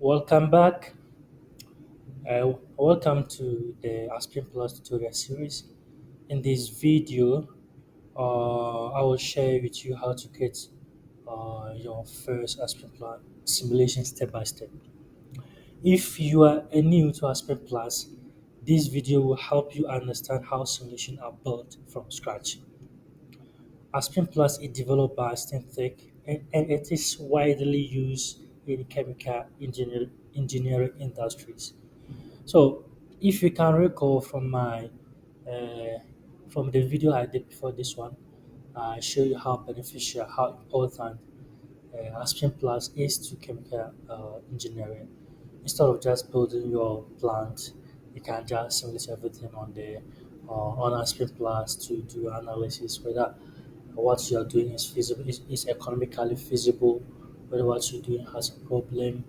Welcome back. Welcome to the Aspen Plus tutorial series. In this video, I will share with you how to create your first Aspen Plus simulation step by step. If you are new to Aspen Plus, this video will help you understand how simulations are built from scratch. Aspen Plus is developed by Aspen Tech and it is widely used in chemical engineering industries. So, if you can recall uh, from the video I did before this one, I show you how beneficial, how important Aspen Plus is to chemical engineering. Instead of just building your plant, you can just simulate everything on Aspen Plus to do analysis whether what you are doing is feasible, is economically feasible, whether what you're doing has a problem.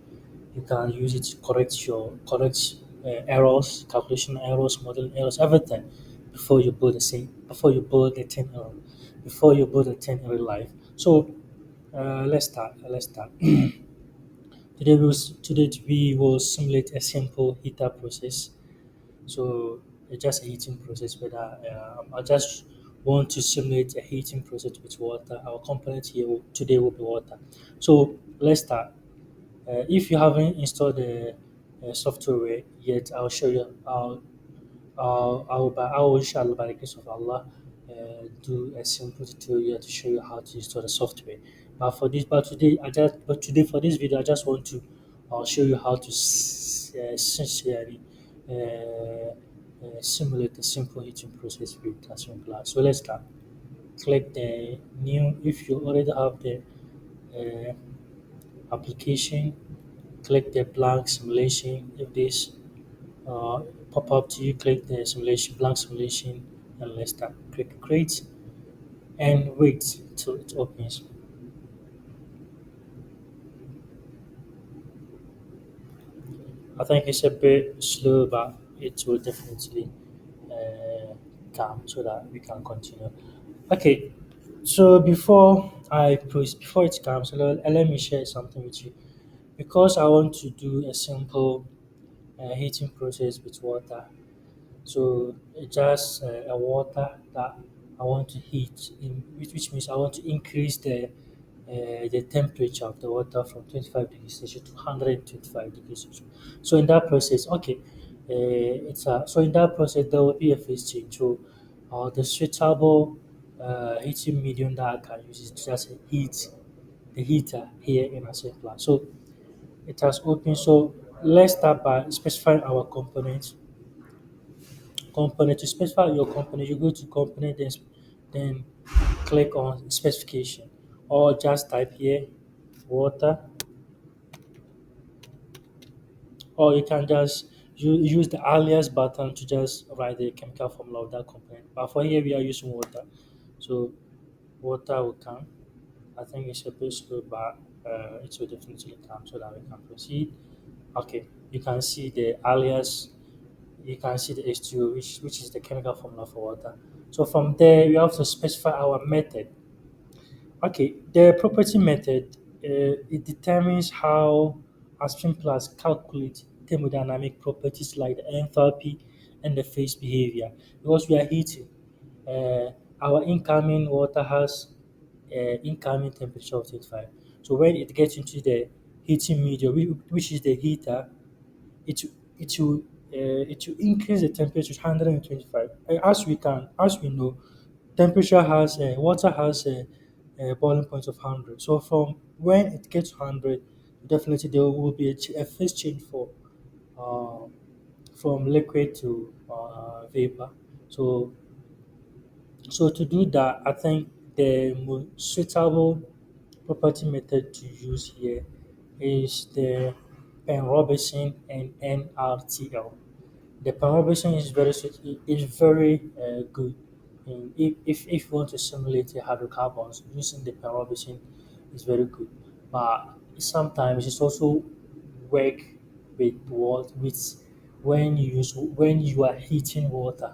You can use it to correct errors, calculation errors, modeling errors, everything before you build the thing before you build the thing in real life. So let's start. Let's start. Today we will simulate a simple heater process. So it's just a heating process. Whether I just want to simulate a heating process with water. Our component here today will be water. So let's start. If you haven't installed the software yet, I'll show you. I will, inshallah, by the grace of Allah, do a simple tutorial to show you how to install the software. But today for this video, I just want to show you how to sincerely simulate the simple heating process with Aspen Plus. So let's start. Click the new. If you already have the uh, application, click the blank simulation. If this uh, pop up to you, click the simulation, blank simulation, and let's start. Click create and wait till it opens. I think it's a bit slow, but it will definitely uh, come so that we can continue. Okay, so before it comes, let me share something with you because I want to do a simple heating process with water. So it's just a water that I want to heat, which means I want to increase the temperature of the water from 25 degrees Celsius to 125 degrees Celsius. So in that process, okay, so in that process there will be a phase change. So the suitable heating medium that I can use is just the heater here in a plant. So it has opened. So let's start by specifying our component. To specify your component, you go to component, then click on specification, or just type here water, or you can just use the alias button to just write the chemical formula of that component. But for here, we are using water, so water will come. I think it's a bit slow, but it will definitely come so that we can proceed. Okay, you can see the alias, you can see the H2O, which is the chemical formula for water. So from there, we have to specify our method. Okay, the property method, it determines how Aspen Plus calculates thermodynamic properties like the enthalpy and the phase behavior. Because we are heating, uh, our incoming water has incoming temperature of 35. So when it gets into the heating medium, which is the heater, it it will it will increase the temperature to 125. As we know, temperature has water has a boiling point of 100. So from when it gets to 100, definitely there will be a phase change for uh, from liquid to vapor. So to do that, I think the most suitable property method to use here is the Penn-Robinson and NRTL. The Penn-Robinson is very good. And if you want to simulate the hydrocarbons, using the Penn-Robinson is very good. But sometimes it's also work with what with when you are heating water,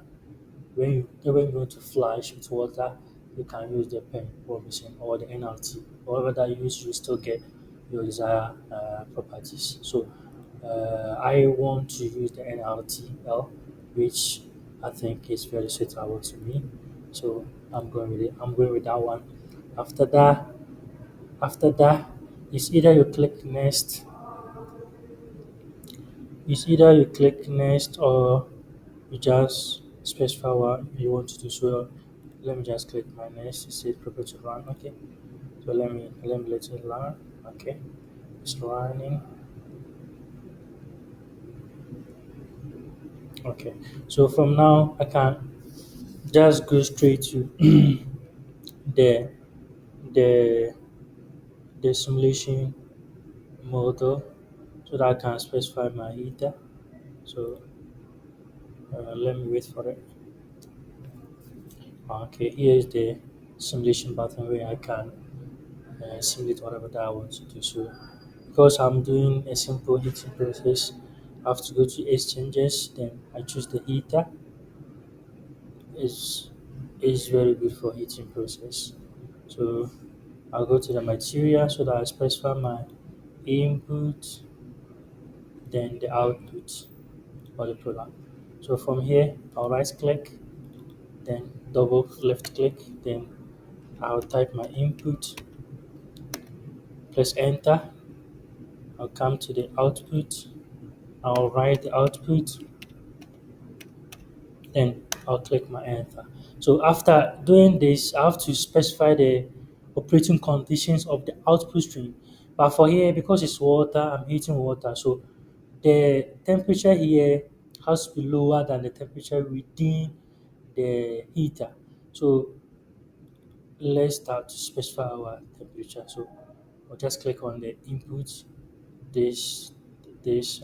when you want to flash with water, you can use the pen Robinson or the NLT. However that you use, you still get your desired properties. So I want to use the NRTL, which I think is very suitable to me. So I'm going with it. I'm going with that one. After that, after that, it's either you click next, it's either you click next or you just specify what you want to do. So let me just click my next. It says prepare to run. Okay. So let me let it run. Okay. It's running. Okay. So from now I can just go straight to the the the simulation model so that I can specify my heater. So let me wait for it. Okay, here is the simulation button where I can simulate whatever that I want to do. So because I'm doing a simple heating process, I have to go to exchanges. Then I choose the heater. Is is very good for heating process. So I'll go to the material so that I specify my input, then the output or the product. So from here, I'll right click, then double left click, then I'll type my input, press enter. I'll come to the output, I'll write the output, then I'll click my enter. So after doing this, I have to specify the operating conditions of the output stream. But for here, because it's water, I'm heating water, so the temperature here has to be lower than the temperature within the heater. So let's start to specify our temperature. So I'll just click on the input. This this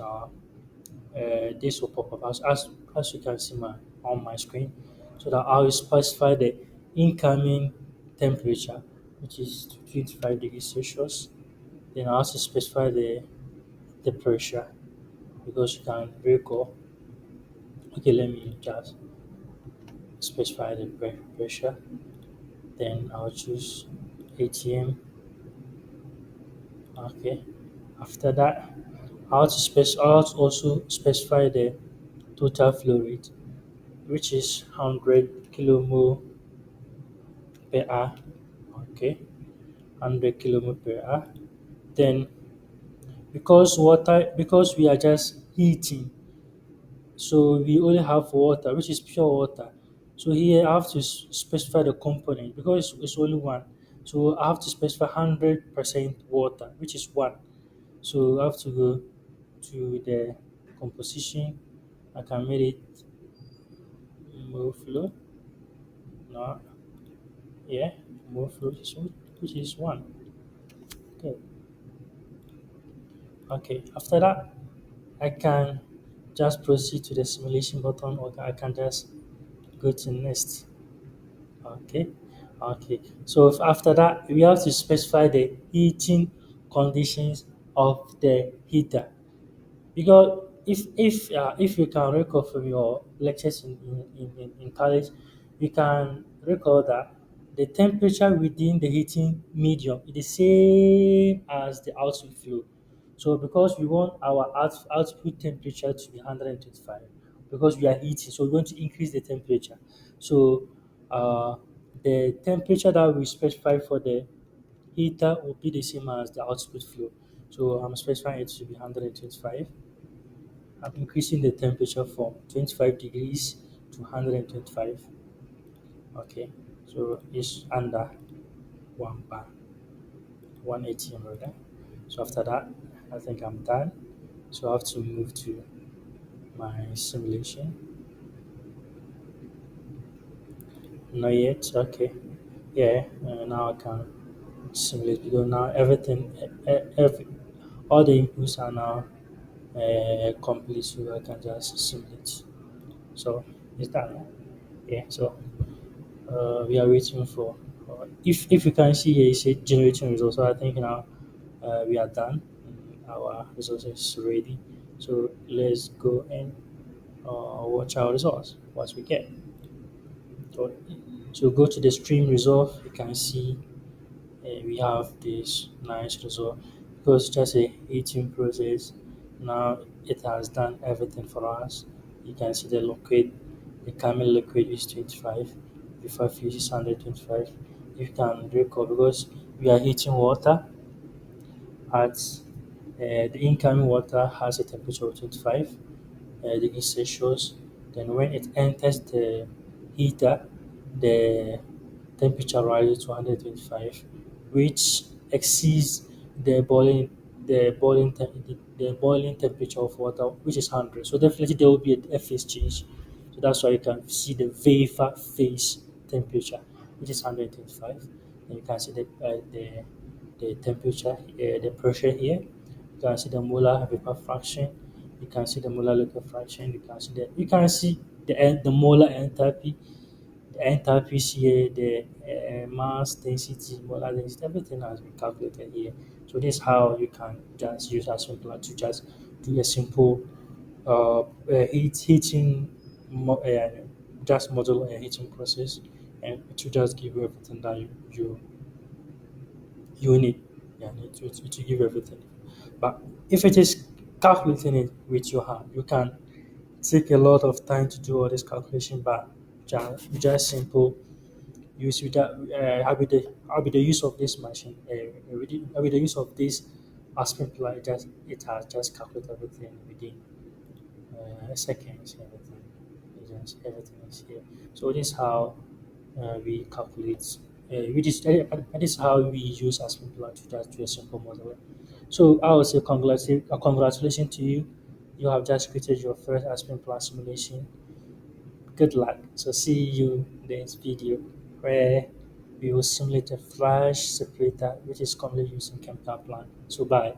this will pop up as you can see on my screen. So that I will specify the incoming temperature, which is 25 degrees Celsius. Then I also specify the pressure because you can recall. Okay, let me just specify the pressure. Then I'll choose ATM. Okay. After that, I'll also specify the total flow rate, which is 100 kilomole per hour. Okay, 100 kilomole per hour. Then because we are just heating, so we only have water, which is pure water. So here I have to specify the component because it's only one. So I have to specify 100% water, which is one. So I have to go to the composition. I can make it more flow. No, yeah, more flow, which is one. Okay. Okay. After that, I can just proceed to the simulation button, or I can just go to next. Okay. Okay. So after that, we have to specify the heating conditions of the heater. Because if you can recall from your lectures in college, you can recall that the temperature within the heating medium is the same as the output flow. So because we want our output temperature to be 125, because we are heating, so we want to increase the temperature. So uh, the temperature that we specify for the heater will be the same as the output flow. So I'm specifying it to be 125. I'm increasing the temperature from 25 degrees to 125. Okay, so it's under 1 bar, 1 ATM rather. So after that, I think I'm done. So I have to move to my simulation. Not yet. Okay. Yeah. Now I can simulate because now everything, every all the inputs are now complete, so I can just simulate. So it's done. Yeah. So we are waiting for. If you can see here, it says generating results. So I think now we are done. Our results is ready. So let's go and watch our results. What we get. So, so go to the stream result. You can see we have this nice result because it's just a heating process. Now it has done everything for us. You can see the liquid, the camel liquid is 25, before fuse is 125. You can recall because we are heating water at the incoming water has a temperature of 25 degrees Celsius. Then when it enters the heater, the temperature rises to 125, which exceeds the boiling the boiling temperature of water, which is 100. So definitely there will be a phase change. So that's why you can see the vapor phase temperature, which is 125. And you can see the temperature, the pressure here. You can see the molar vapor fraction. You can see the molar liquid fraction. You can see the molar enthalpy, the enthalpies here, the mass density, molar density, everything has been calculated here. So this is how you can just use as simple to just do a simple heating, just model a heating process, and to just give you everything that you need. Yeah, it will give you everything. But if it is calculating it with your hand, you can take a lot of time to do all this calculation, but just simple use without how with the use of this machine, with the use of this Aspen Plus, it has just calculated everything within seconds. Everything is here. So this is how we calculate. This is how we use Aspen Plus to just do a simple model. So I would say congratulations to you. You have just created your first Aspen Plus simulation. Good luck. So see you in the next video where we will simulate a flash separator which is commonly used in chemical plant. So bye.